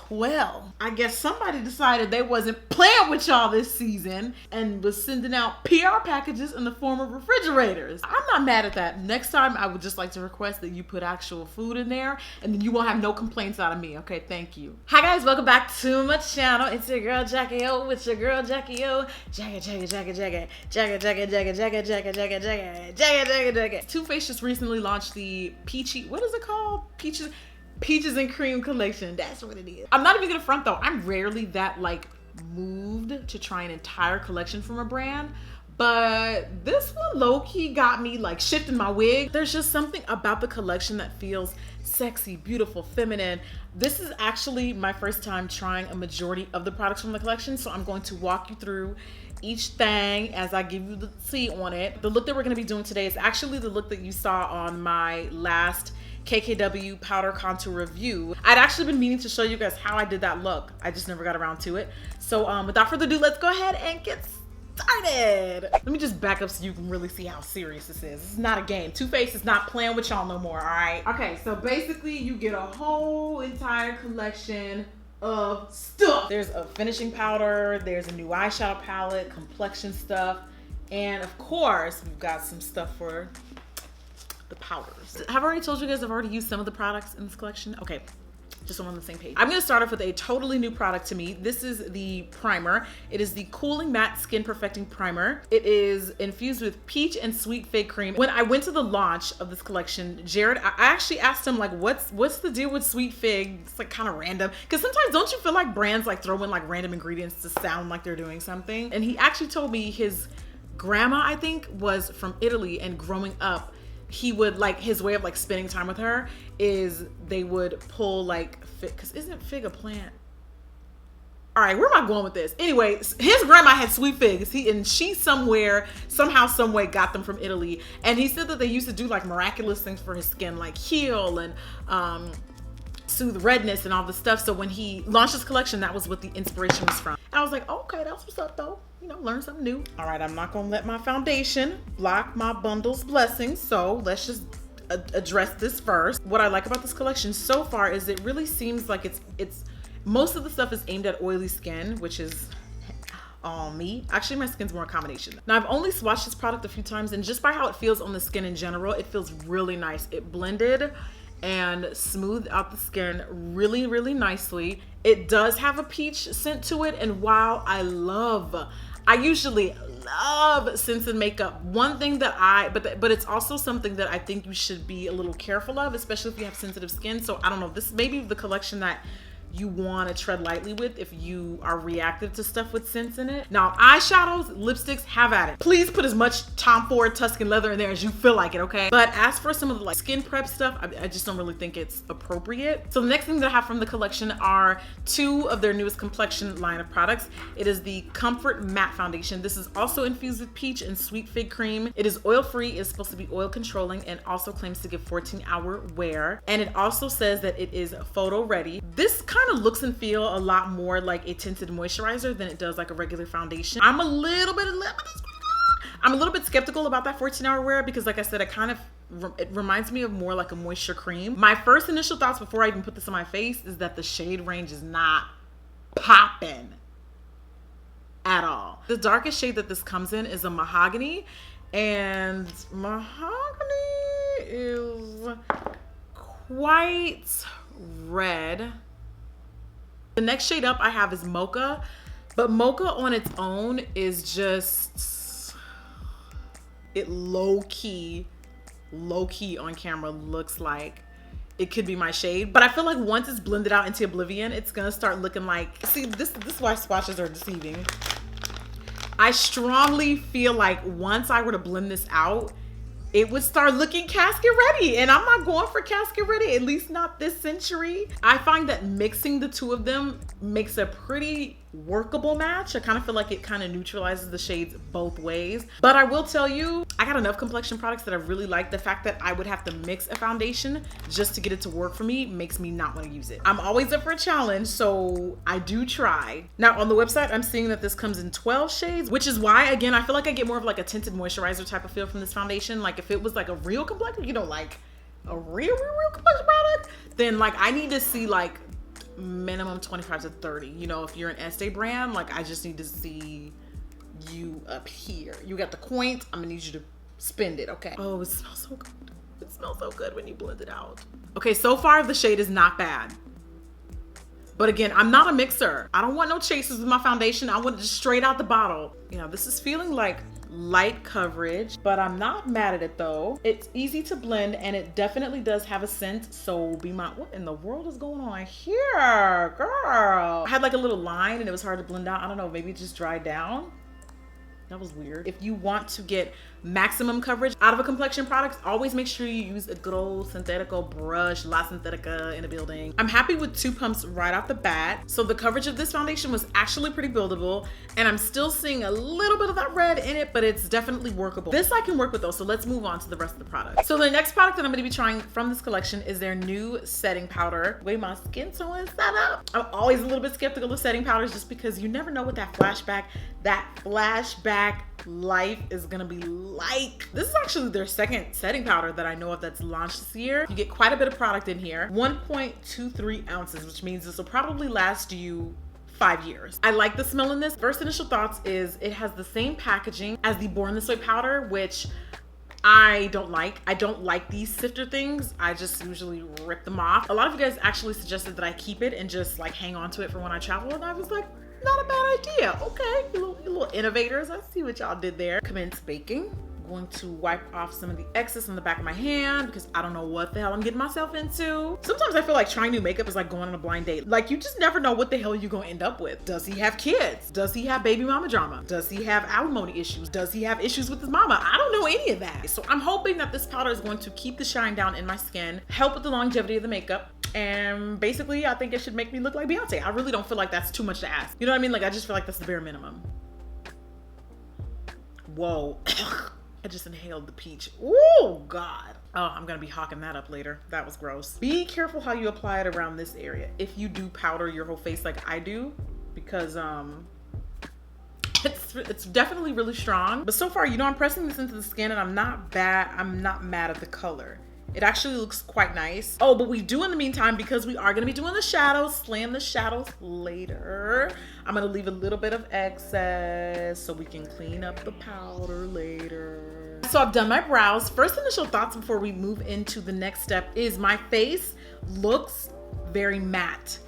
Well, I guess somebody decided they wasn't playing with y'all this season and was sending out PR packages in the form of refrigerators. I'm not mad at that. Next time, I would just like to request that you put actual food in there, and then you won't have no complaints out of me. Okay, thank you. Hi guys, welcome back to my channel. It's your girl Jackie O with your girl Jackie O. Jagga. Too Faced just recently launched the Peachy, what is it called? Peaches and Cream collection. That's what it is. I'm not even gonna front though. I'm rarely that like moved to try an entire collection from a brand, but this one low-key got me like shifting my wig. There's just something about the collection that feels sexy, beautiful, feminine. This is actually my first time trying a majority of the products from the collection, so I'm going to walk you through each thing as I give you the tea on it. The look that we're gonna be doing today is actually the look that you saw on my last KKW powder contour review. I'd actually been meaning to show you guys how I did that look. I just never got around to it. So without further ado, let's go ahead and get started. Let me just back up so you can really see how serious this is. This is not a game. Too Faced is not playing with y'all no more, all right? Okay, so basically you get a whole entire collection of stuff. There's a finishing powder, there's a new eyeshadow palette, complexion stuff, and of course, we've got some stuff for the powders. Have I already told you guys I've already used some of the products in this collection? Okay, just so we're on the same page. I'm gonna start off with a totally new product to me. This is the primer. It is the Cooling Matte Skin Perfecting Primer. It is infused with peach and sweet fig cream. When I went to the launch of this collection, Jared, I actually asked him like, what's the deal with sweet fig? It's like kind of random. Cause sometimes don't you feel like brands like throw in like random ingredients to sound like they're doing something? And he actually told me his grandma, I think, was from Italy, and growing up, he would like, his way of like spending time with her is they would pull like fig, because isn't fig a plant? All right, where am I going with this? Anyway, his grandma had sweet figs. She somehow, some way got them from Italy. And he said that they used to do like miraculous things for his skin, like heal and soothe redness and all this stuff. So when he launched his collection, that was what the inspiration was from. And I was like, okay, that's what's up though. You know, learn something new. All right, I'm not gonna let my foundation block my bundle's blessings. So let's just address this first. What I like about this collection so far is it really seems like it's most of the stuff is aimed at oily skin, which is all me. Actually, my skin's more a combination. Now, I've only swatched this product a few times, and just by how it feels on the skin in general, it feels really nice. It blended and smoothed out the skin really, really nicely. It does have a peach scent to it, and while I usually love scents in makeup, one thing that but it's also something that I think you should be a little careful of, especially if you have sensitive skin. So I don't know, this may be the collection that you want to tread lightly with if you are reactive to stuff with scents in it. Now, eyeshadows, lipsticks, have at it. Please put as much Tom Ford Tuscan leather in there as you feel like it, okay? But as for some of the like skin prep stuff, I just don't really think it's appropriate. So the next thing that I have from the collection are two of their newest complexion line of products. It is the Comfort Matte Foundation. This is also infused with peach and sweet fig cream. It is oil-free, it's supposed to be oil controlling, and also claims to give 14-hour wear. And it also says that it is photo ready. This kind of looks and feel a lot more like a tinted moisturizer than it does like a regular foundation. I'm a little bit skeptical about that 14-hour wear because, like I said, it reminds me of more like a moisture cream. My first initial thoughts before I even put this on my face is that the shade range is not popping at all. The darkest shade that this comes in is a mahogany, and mahogany is quite red. The next shade up I have is mocha, but mocha on its own is just, it low-key on camera looks like it could be my shade, but I feel like once it's blended out into oblivion, it's gonna start looking like, see, this is why swatches are deceiving. I strongly feel like once I were to blend this out, it would start looking casket ready, and I'm not going for casket ready, at least not this century. I find that mixing the two of them makes a pretty workable match. I kind of feel like it kind of neutralizes the shades both ways. But I will tell you, I got enough complexion products that I really like. The fact that I would have to mix a foundation just to get it to work for me makes me not want to use it. I'm always up for a challenge, so I do try. Now on the website, I'm seeing that this comes in 12 shades, which is why, again, I feel like I get more of like a tinted moisturizer type of feel from this foundation. Like if it was like a real complexion, you know, like a real complexion product, then like I need to see like minimum 25 to 30. You know, if you're an Estee brand, like I just need to see you up here. You got the coins, I'm gonna need you to spend it, okay? Oh, it smells so good. It smells so good when you blend it out. Okay, so far the shade is not bad. But again, I'm not a mixer. I don't want no chasers with my foundation. I want it just straight out the bottle. You know, this is feeling like light coverage, but I'm not mad at it though. It's easy to blend and it definitely does have a scent. So be my, what in the world is going on here, girl? I had like a little line and it was hard to blend out. I don't know, maybe it just dried down. That was weird. If you want to get maximum coverage out of a complexion product, always make sure you use a good old Synthetico brush, La Synthetica in the building. I'm happy with 2 pumps right off the bat. So the coverage of this foundation was actually pretty buildable, and I'm still seeing a little bit of that red in it, but it's definitely workable. This I can work with though, so let's move on to the rest of the product. So the next product that I'm gonna be trying from this collection is their new setting powder. The way my skin tone is set up, I'm always a little bit skeptical of setting powders just because you never know what that flashback life is gonna be like. This is actually their second setting powder that I know of that's launched this year. You get quite a bit of product in here. 1.23 ounces, which means this will probably last you 5 years. I like the smell in this. First initial thoughts is it has the same packaging as the Born This Way powder, which I don't like. I don't like these sifter things. I just usually rip them off. A lot of you guys actually suggested that I keep it and just like hang on to it for when I travel, and I was like, not a bad idea. Okay, you little innovators. I see what y'all did there. Commence baking. I'm going to wipe off some of the excess on the back of my hand because I don't know what the hell I'm getting myself into. Sometimes I feel like trying new makeup is like going on a blind date. Like you just never know what the hell you're gonna end up with. Does he have kids? Does he have baby mama drama? Does he have alimony issues? Does he have issues with his mama? I don't know any of that. So I'm hoping that this powder is going to keep the shine down in my skin, help with the longevity of the makeup, and basically I think it should make me look like Beyonce. I really don't feel like that's too much to ask. You know what I mean? Like I just feel like that's the bare minimum. Whoa. I just inhaled the peach. Oh God. Oh, I'm gonna be hawking that up later. That was gross. Be careful how you apply it around this area if you do powder your whole face like I do, because it's definitely really strong. But so far, you know, I'm pressing this into the skin and I'm not mad at the color. It actually looks quite nice. Oh, but we do in the meantime, because we are gonna be doing the shadows, slam the shadows later. I'm gonna leave a little bit of excess so we can clean up the powder later. So I've done my brows. First initial thoughts before we move into the next step is my face looks very matte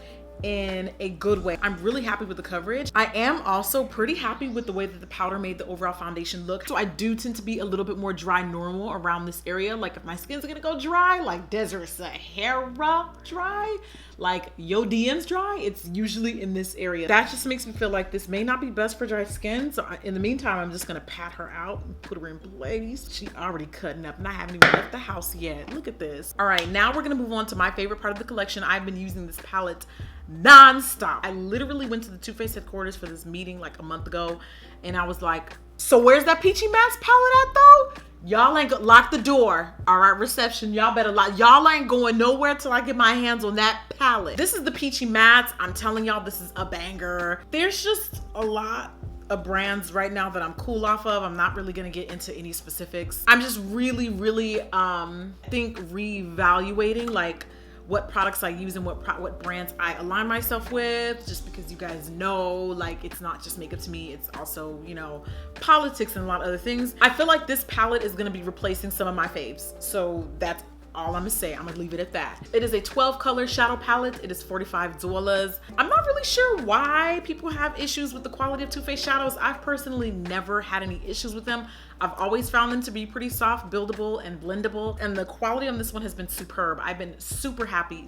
in a good way. I'm really happy with the coverage. I am also pretty happy with the way that the powder made the overall foundation look. So I do tend to be a little bit more dry normal around this area. Like if my skin's gonna go dry, like Desert Sahara dry, like yo DM's dry, it's usually in this area. That just makes me feel like this may not be best for dry skin. So in the meantime, I'm just gonna pat her out and put her in place. She already cutting up and I haven't even left the house yet. Look at this. All right, now we're gonna move on to my favorite part of the collection. I've been using this palette non-stop. I literally went to the Too Faced headquarters for this meeting like a month ago, and I was like, so where's that Peachy Matte palette at though? Y'all ain't lock the door. All right, reception, y'all better lock. Y'all ain't going nowhere till I get my hands on that palette. This is the Peachy Matte. I'm telling y'all, this is a banger. There's just a lot of brands right now that I'm cool off of. I'm not really gonna get into any specifics. I'm just really, I think reevaluating like what products I use and what brands I align myself with, just because you guys know, like, it's not just makeup to me, it's also, you know, politics and a lot of other things. I feel like this palette is gonna be replacing some of my faves. So that's all I'm gonna say. I'm gonna leave it at that. It is a 12 color shadow palette. It is $45. I'm not really sure why people have issues with the quality of Too Faced shadows. I've personally never had any issues with them. I've always found them to be pretty soft, buildable, and blendable. And the quality on this one has been superb. I've been super happy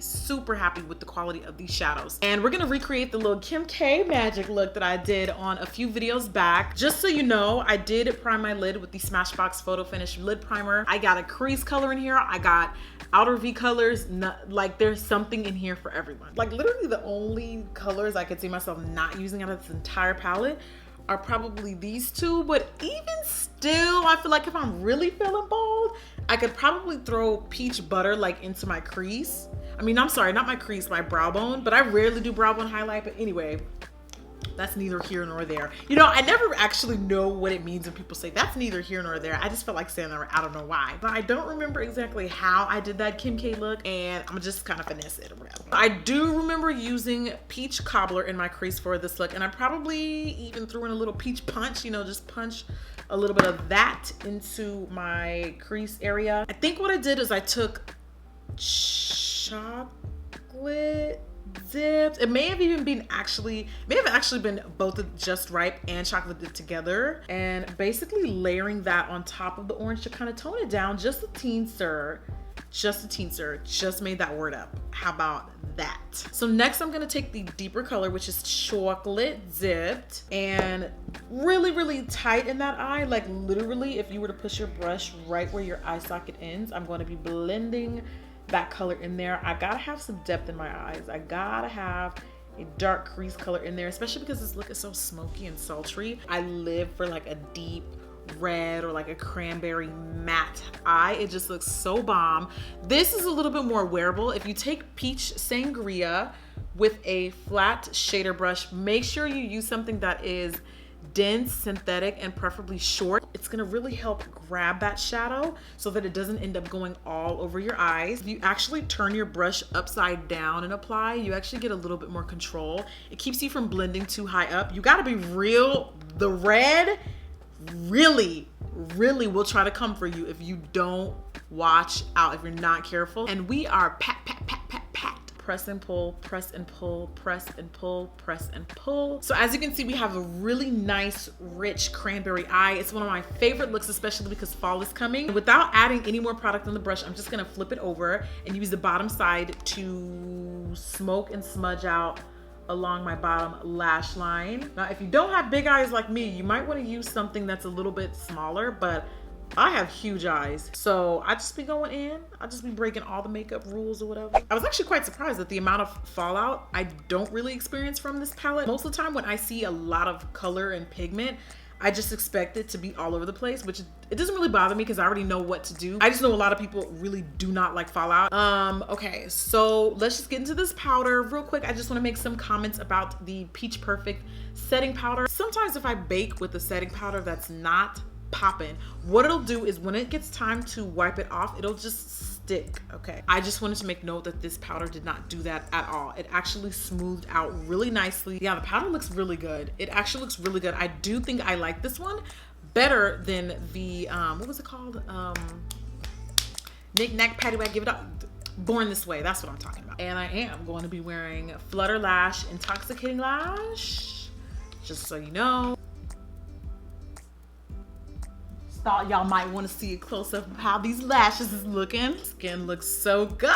with the quality of these shadows. And we're gonna recreate the little Kim K magic look that I did on a few videos back. Just so you know, I did prime my lid with the Smashbox Photo Finish Lid Primer. I got a crease color in here. I got outer V colors. Like there's something in here for everyone. Like literally the only colors I could see myself not using out of this entire palette are probably these two, but even still, I feel like if I'm really feeling bold, I could probably throw peach butter like into my crease. I mean, I'm sorry, not my crease, my brow bone, but I rarely do brow bone highlight, but anyway, that's neither here nor there. You know, I never actually know what it means when people say that's neither here nor there. I just felt like saying that, I don't know why. But I don't remember exactly how I did that Kim K look, and I'm just kind of finesse it around. I do remember using peach cobbler in my crease for this look, and I probably even threw in a little peach punch, you know, just punch a little bit of that into my crease area. I think what I did is I took chocolate dipped. It may have even been actually been both of Just Ripe and chocolate dipped together, and basically layering that on top of the orange to kind of tone it down just a teensir. Just made that word up. How about that? So next I'm gonna take the deeper color, which is chocolate dipped, and really tight in that eye. Like literally, if you were to push your brush right where your eye socket ends, I'm going to be blending that color in there. I gotta have some depth in my eyes. I gotta have a dark crease color in there, especially because this look is so smoky and sultry. I live for like a deep red or like a cranberry matte eye. It just looks so bomb. This is a little bit more wearable. If you take Peach Sangria with a flat shader brush, make sure you use something that is dense, synthetic, and preferably short. It's gonna really help grab that shadow so that it doesn't end up going all over your eyes. If you actually turn your brush upside down and apply, you actually get a little bit more control. It keeps you from blending too high up. You gotta be real. The red really will try to come for you if you don't watch out, if you're not careful. And we are pat. Press and pull, press and pull, press and pull, press and pull. So as you can see, we have a really nice, rich cranberry eye. It's one of my favorite looks, especially because fall is coming. Without adding any more product on the brush, I'm just gonna flip it over and use the bottom side to smoke and smudge out along my bottom lash line. Now, if you don't have big eyes like me, you might want to use something that's a little bit smaller, but I have huge eyes, so I just be going in. I just be breaking all the makeup rules or whatever. I was actually quite surprised at the amount of fallout I don't really experience from this palette. Most of the time when I see a lot of color and pigment, I just expect it to be all over the place, which it doesn't really bother me because I already know what to do. I just know a lot of people really do not like fallout. Okay, so let's just get into this powder real quick. I just want to make some comments about the Peach Perfect setting powder. Sometimes if I bake with a setting powder that's not popping, what it'll do is when it gets time to wipe it off, it'll just stick. Okay, I just wanted to make note that this powder did not do that at all. It actually smoothed out really nicely. Yeah, the powder looks really good. It actually looks really good. I do think I like this one better than the what was it called, Knick Knack Paddywhack Give It Up, Born This Way. That's what I'm talking about. And I am going to be wearing Flutter Lash Intoxicating Lash, just so you know. Thought y'all might want to see a close-up of how these lashes is looking. Skin looks so good.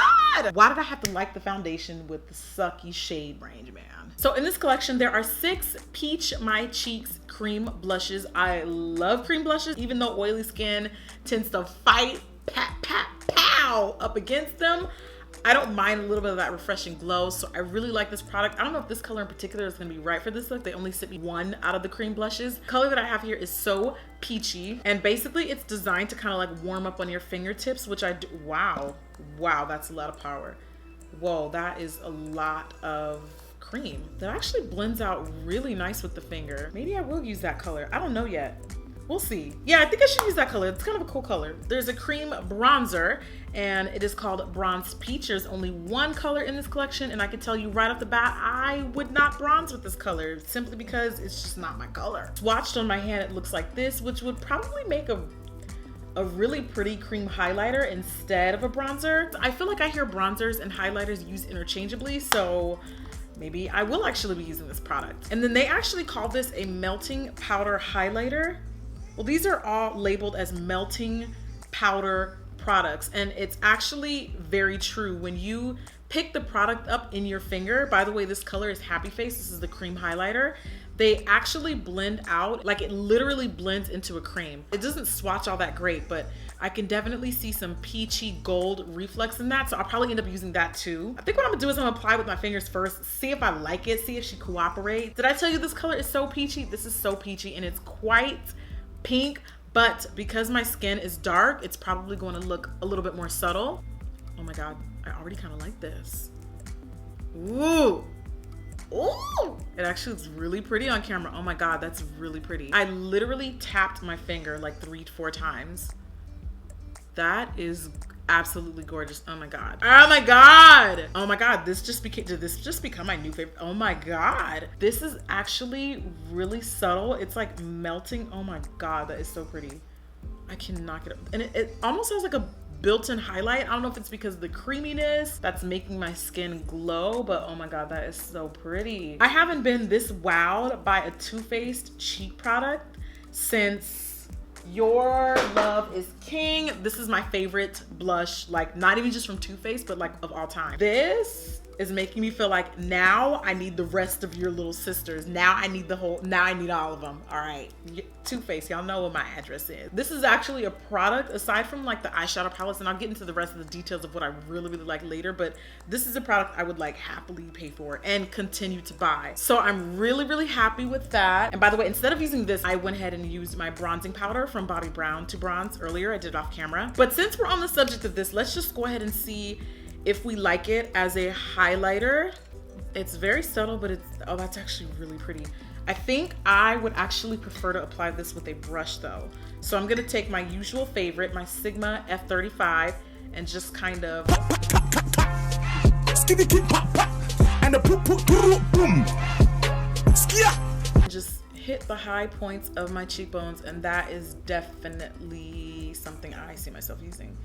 Why did I have to like the foundation with the sucky shade range, man? So in this collection, there are 6 Peach My Cheeks cream blushes. I love cream blushes, even though oily skin tends to fight, pow, up against them. I don't mind a little bit of that refreshing glow, so I really like this product. I don't know if this color in particular is gonna be right for this look. They only sent me 1 out of the cream blushes. The color that I have here is So Peachy, and basically it's designed to kind of like warm up on your fingertips, which I do. Wow, that's a lot of power. Whoa, that is a lot of cream. That actually blends out really nice with the finger. Maybe I will use that color. I don't know yet. We'll see. Yeah, I think I should use that color. It's kind of a cool color. There's a cream bronzer, and it is called Bronze Peach. There's only 1 color in this collection, and I can tell you right off the bat, I would not bronze with this color simply because it's just not my color. Swatched on my hand, it looks like this, which would probably make a really pretty cream highlighter instead of a bronzer. I feel like I hear bronzers and highlighters used interchangeably, so maybe I will actually be using this product. And then they actually call this a melting powder highlighter. Well, these are all labeled as melting powder products, and it's actually very true. When you pick the product up in your finger, by the way, this color is Happy Face. This is the cream highlighter. They actually blend out, like it literally blends into a cream. It doesn't swatch all that great, but I can definitely see some peachy gold reflex in that, so I'll probably end up using that too. I think what I'm gonna do is I'm gonna apply with my fingers first, see if I like it, see if she cooperates. Did I tell you this color is so peachy? This is so peachy, and it's quite pink, but because my skin is dark, it's probably going to look a little bit more subtle. Oh my God, I already kind of like this. Ooh, Ooh, it actually looks really pretty on camera. Oh my God, that's really pretty. I literally tapped my finger like 3 to 4 times. That is absolutely gorgeous. Oh my God. Oh my God. Oh my God. Did this just become my new favorite? Oh my God. This is actually really subtle. It's like melting. Oh my God. That is so pretty. I cannot get it. And it almost has like a built-in highlight. I don't know if it's because of the creaminess that's making my skin glow, but oh my God, that is so pretty. I haven't been this wowed by a Too Faced cheek product since Your Love is King. This is my favorite blush, like not even just from Too Faced, but like of all time. This is making me feel like now I need the rest of your little sisters. Now I need all of them. All right, Too Faced, y'all know what my address is. This is actually a product, aside from like the eyeshadow palettes, and I'll get into the rest of the details of what I really, really like later, but this is a product I would like happily pay for and continue to buy. So I'm really, really happy with that. And by the way, instead of using this, I went ahead and used my bronzing powder from Bobbi Brown to bronze earlier. I did it off camera. But since we're on the subject of this, let's just go ahead and see if we like it as a highlighter. It's very subtle, but oh, that's actually really pretty. I think I would actually prefer to apply this with a brush though. So I'm gonna take my usual favorite, my Sigma F35, and just kind of just hit the high points of my cheekbones, and that is definitely something I see myself using.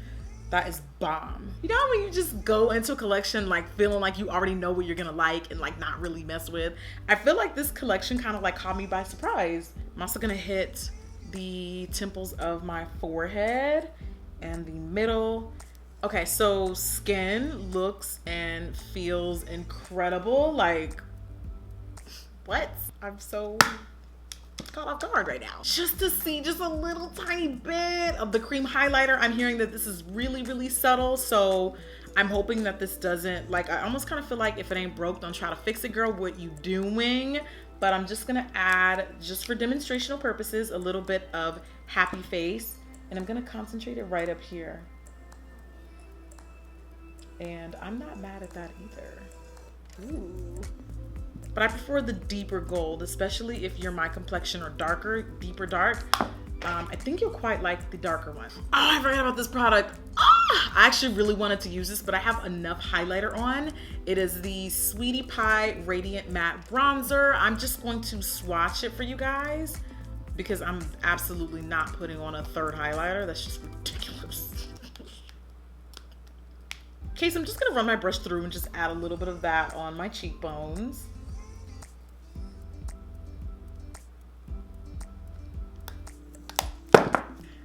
That is bomb. You know when you just go into a collection like feeling like you already know what you're gonna like and like not really mess with? I feel like this collection kind of like caught me by surprise. I'm also gonna hit the temples of my forehead and the middle. Okay, so skin looks and feels incredible. Like, what? I'm so caught off guard right now. Just to see just a little tiny bit of the cream highlighter. I'm hearing that this is really, really subtle. So I'm hoping that this doesn't, like, I almost kind of feel like if it ain't broke, don't try to fix it, girl. What you doing? But I'm just gonna add, just for demonstrational purposes, a little bit of Happy Face. And I'm gonna concentrate it right up here. And I'm not mad at that either. Ooh. But I prefer the deeper gold, especially if you're my complexion or darker, deeper dark. I think you'll quite like the darker one. Oh, I forgot about this product. Oh, I actually really wanted to use this, but I have enough highlighter on. It is the Sweetie Pie Radiant Matte Bronzer. I'm just going to swatch it for you guys because I'm absolutely not putting on a third highlighter. That's just ridiculous. Okay, so I'm just gonna run my brush through and just add a little bit of that on my cheekbones.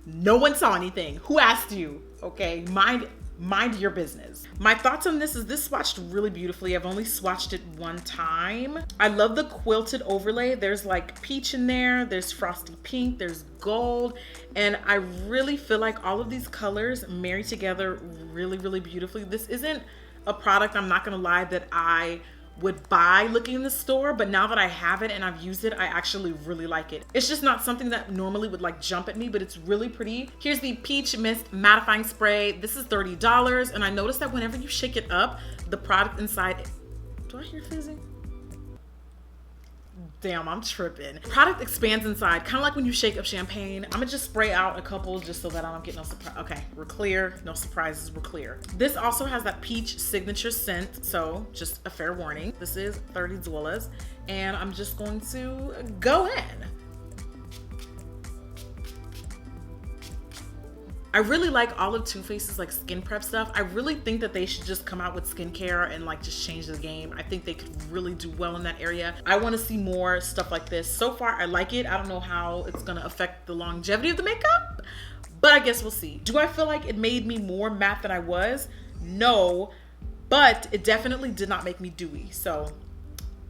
No one saw anything. Who asked you? Okay, mind your business. My thoughts on this is this swatched really beautifully. I've only swatched it one time. I love the quilted overlay. There's like peach in there, there's frosty pink, there's gold, and I really feel like all of these colors marry together really, really beautifully. This isn't a product, I'm not gonna lie, that I would buy looking in the store, but now that I have it and I've used it, I actually really like it. It's just not something that normally would like jump at me, but it's really pretty. Here's the Peach Mist Mattifying Spray. This is $30, and I noticed that whenever you shake it up, the product inside, do I hear fizzing? Damn, I'm tripping. Product expands inside, kind of like when you shake up champagne. I'm gonna just spray out a couple just so that I don't get no surprise. Okay, we're clear, no surprises, we're clear. This also has that peach signature scent, so just a fair warning. This is $30, and I'm just going to go in. I really like all of Too Faced's like skin prep stuff. I really think that they should just come out with skincare and like just change the game. I think they could really do well in that area. I want to see more stuff like this. So far, I like it. I don't know how it's gonna affect the longevity of the makeup, but I guess we'll see. Do I feel like it made me more matte than I was? No, but it definitely did not make me dewy. So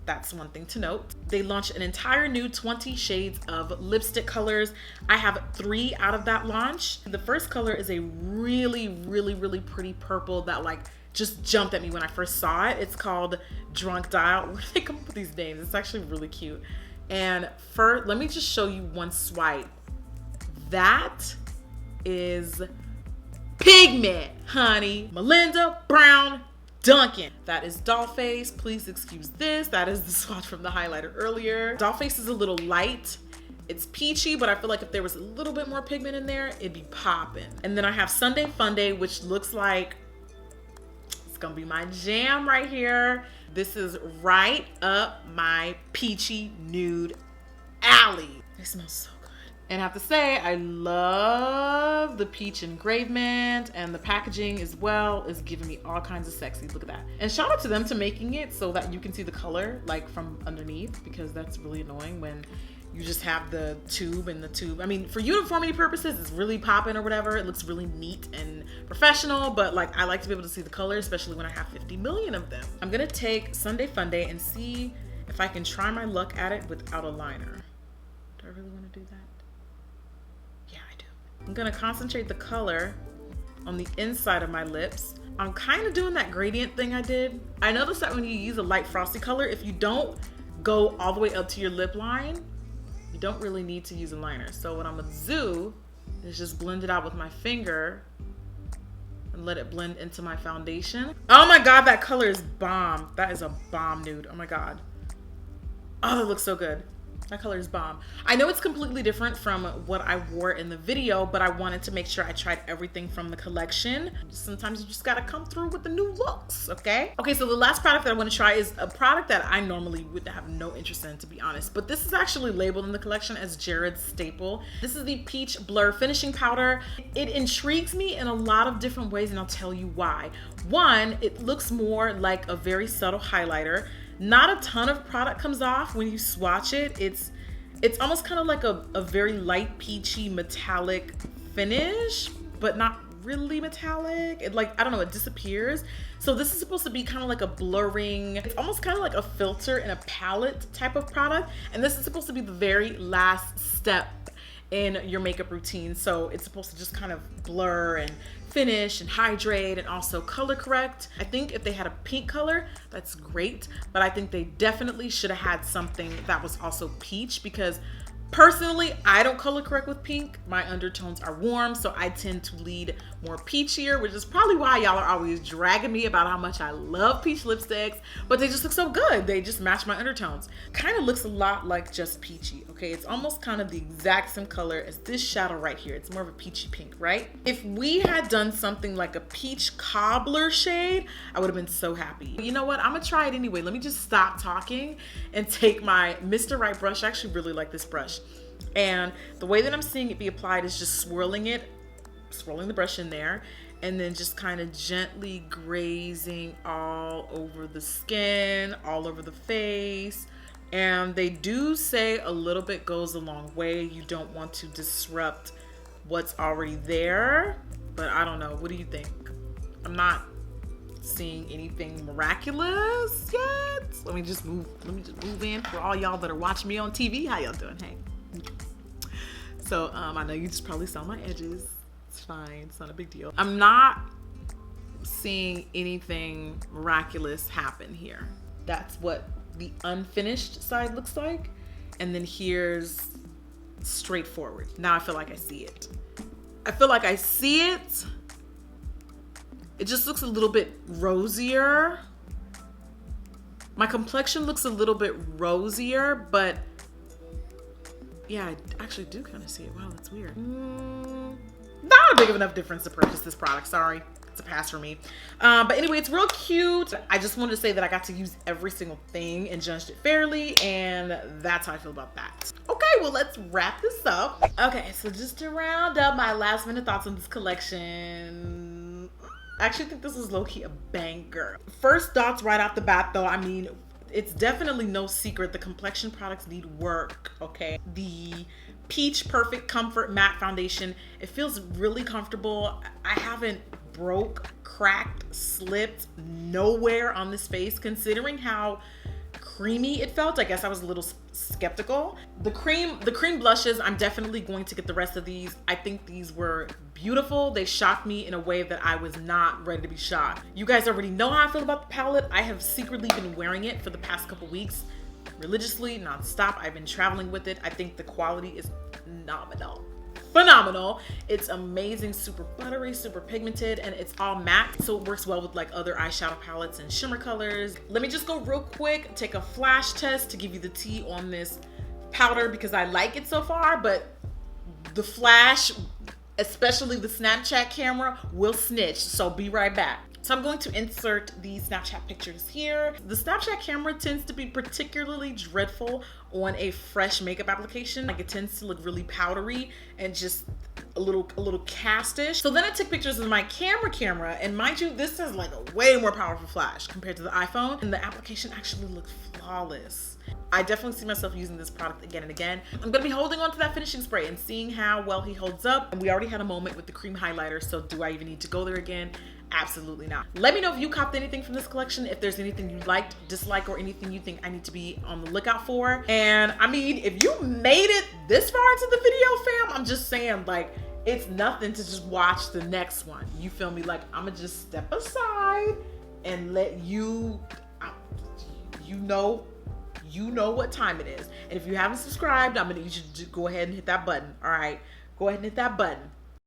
that's one thing to note. They launched an entire new 20 shades of lipstick colors. I have 3 out of that launch. The first color is a really, really, really pretty purple that like just jumped at me when I first saw it. It's called Drunk Dial. Where do they come up with these names? It's actually really cute. And first, let me just show you one swipe. That is pigment, honey. Melinda Brown Duncan. That is Dollface. Please excuse this. That is the swatch from the highlighter earlier. Dollface is a little light. It's peachy, but I feel like if there was a little bit more pigment in there, it'd be popping. And then I have Sunday Funday, which looks like it's gonna be my jam right here. This is right up my peachy nude alley. It smells so good. And I have to say, I love the peach engravement, and the packaging as well is giving me all kinds of sexy. Look at that. And shout out to them to making it so that you can see the color like from underneath, because that's really annoying when you just have the tube and the tube. I mean, for uniformity purposes, it's really popping or whatever. It looks really neat and professional, but like I like to be able to see the color, especially when I have 50 million of them. I'm gonna take Sunday Funday and see if I can try my luck at it without a liner. Do I really wanna do that? Yeah, I do. I'm gonna concentrate the color on the inside of my lips. I'm kind of doing that gradient thing I did. I noticed that when you use a light frosty color, if you don't go all the way up to your lip line, you don't really need to use a liner. So what I'm gonna do is just blend it out with my finger and let it blend into my foundation. Oh my God, that color is bomb. That is a bomb nude. Oh my God. Oh, that looks so good. That color is bomb. I know it's completely different from what I wore in the video, but I wanted to make sure I tried everything from the collection. Sometimes you just gotta come through with the new looks, okay? Okay, so the last product that I wanna try is a product that I normally would have no interest in, to be honest, but this is actually labeled in the collection as Jared's Staple. This is the Peach Blur Finishing Powder. It intrigues me in a lot of different ways, and I'll tell you why. One, it looks more like a very subtle highlighter. Not a ton of product comes off when you swatch it. It's almost kind of like a very light peachy metallic finish, but not really metallic. It like, I don't know, it disappears. So this is supposed to be kind of like a blurring, it's almost kind of like a filter in a palette type of product. And this is supposed to be the very last step in your makeup routine. So it's supposed to just kind of blur and finish and hydrate and also color correct. I think if they had a pink color, that's great, but I think they definitely should have had something that was also peach, because personally, I don't color correct with pink. My undertones are warm, so I tend to lead more peachier, which is probably why y'all are always dragging me about how much I love peach lipsticks, but they just look so good. They just match my undertones. Kind of looks a lot like Just Peachy, okay? It's almost kind of the exact same color as this shadow right here. It's more of a peachy pink, right? If we had done something like a peach cobbler shade, I would have been so happy. You know what? I'm gonna try it anyway. Let me just stop talking and take my Mr. Right brush. I actually really like this brush. And the way that I'm seeing it be applied is just swirling the brush in there, and then just kind of gently grazing all over the skin, all over the face. And they do say a little bit goes a long way. You don't want to disrupt what's already there, but I don't know. What do you think? I'm not seeing anything miraculous yet. Let me just move in for all y'all that are watching me on TV. How y'all doing? Hey. So I know you just probably saw my edges. It's fine, it's not a big deal. I'm not seeing anything miraculous happen here. That's what the unfinished side looks like. And then here's straightforward. Now I feel like I see it. I feel like I see it. It just looks a little bit rosier. My complexion looks a little bit rosier, but yeah, I actually do kind of see it. Wow, that's weird. Not a big of enough difference to purchase this product. Sorry, it's a pass for me. But anyway, it's real cute. I just wanted to say that I got to use every single thing and judged it fairly, and that's how I feel about that. Okay, well, let's wrap this up. Okay, so just to round up my last minute thoughts on this collection, I actually think this is low-key a banger. First thoughts right off the bat though, I mean, it's definitely no secret the complexion products need work, okay? The Peach Perfect Comfort Matte Foundation, it feels really comfortable. I haven't broke, cracked, slipped nowhere on this face, considering how creamy it felt. I guess I was a little skeptical. The cream blushes, I'm definitely going to get the rest of these. I think these were beautiful. They shocked me in a way that I was not ready to be shocked. You guys already know how I feel about the palette. I have secretly been wearing it for the past couple weeks, religiously, nonstop. I've been traveling with it. I think the quality is phenomenal. phenomenal. It's amazing, super buttery, super pigmented, and it's all matte, so it works well with like other eyeshadow palettes and shimmer colors. Let me just go real quick, take a flash test to give you the tea on this powder because I like it so far, but the flash, especially the Snapchat camera, will snitch, so be right back. So I'm going to insert the Snapchat pictures here. The Snapchat camera tends to be particularly dreadful on a fresh makeup application. Like, it tends to look really powdery and just a little castish. So then I took pictures of my camera, and mind you, this is like a way more powerful flash compared to the iPhone, and the application actually looked flawless. I definitely see myself using this product again and again. I'm gonna be holding on to that finishing spray and seeing how well he holds up. And we already had a moment with the cream highlighter, so do I even need to go there again? Absolutely not. Let me know if you copped anything from this collection, if there's anything you liked, disliked, or anything you think I need to be on the lookout for. And I mean, if you made it this far into the video, fam, I'm just saying, like, it's nothing to just watch the next one. You feel me? Like, I'ma just step aside and let you know what time it is. And if you haven't subscribed, I'm gonna need you to go ahead and hit that button. All right, go ahead and hit that button.